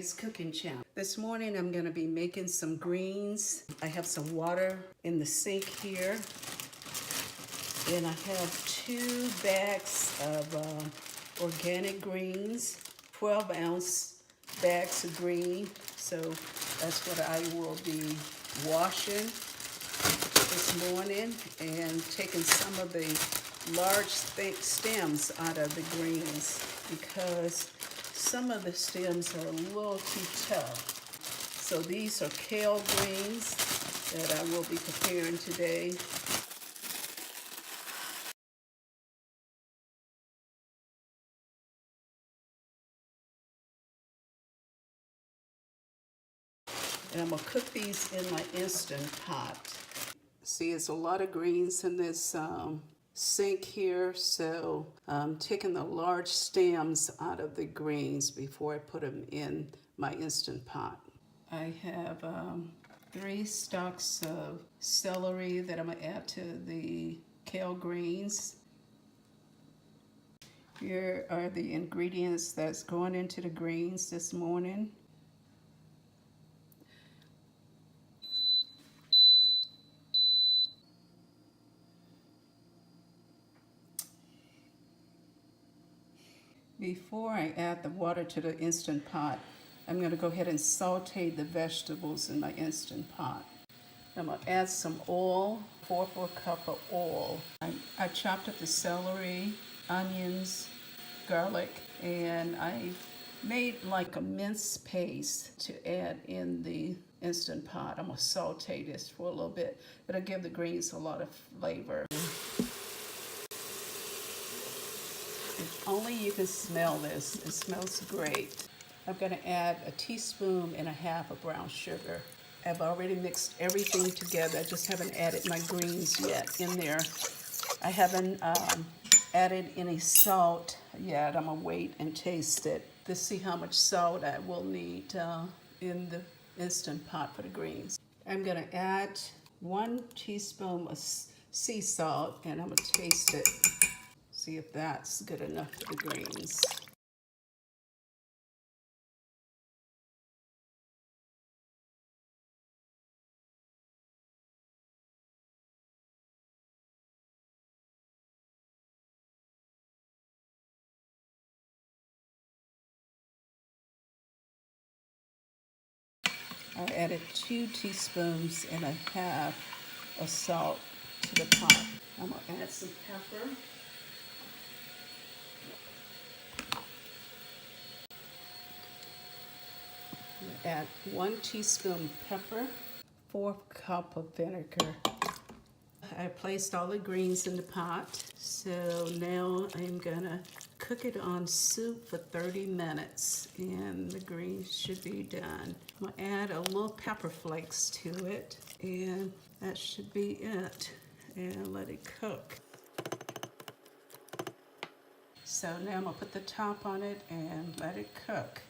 Bettye's Cooking Channel. This morning I'm going to be making some greens. I have some water in the sink here. And I have 2 bags of organic greens, 12-ounce bags of green. So that's what I will be washing this morning and taking some of the large thick stems out of the greens because some of the stems are a little too tough. So these are kale greens that I will be preparing today. And I'm gonna cook these in my Instant Pot. See, there's a lot of greens in this sink here, so I'm taking the large stems out of the greens before I put them in my Instant Pot. I have 3 stalks of celery that I'm gonna add to the kale greens. Here are the ingredients that's going into the greens this morning. Before I add the water to the Instant Pot, I'm going to go ahead and saute the vegetables in my Instant Pot. I'm going to add some oil, 4 cup of oil. I chopped up the celery, onions, garlic, and I made like a minced paste to add in the Instant Pot. I'm going to saute this for a little bit. It'll give the greens a lot of flavor. If only you can smell this. It smells great. I'm going to add 1.5 teaspoons of brown sugar. I've already mixed everything together. I just haven't added my greens yet in there. I haven't added any salt yet. I'm going to wait and taste it to see how much salt I will need in the Instant Pot for the greens. I'm going to add 1 teaspoon of sea salt and I'm going to taste it. See if that's good enough for the greens. I added 2.5 teaspoons of salt to the pot. I'm going to add some pepper. Add 1 teaspoon pepper, 4 cup of vinegar. I placed all the greens in the pot, so now I'm gonna cook it on soup for 30 minutes and the greens should be done. I'm gonna add a little pepper flakes to it and that should be it, and let it cook. So now I'm gonna put the top on it and let it cook.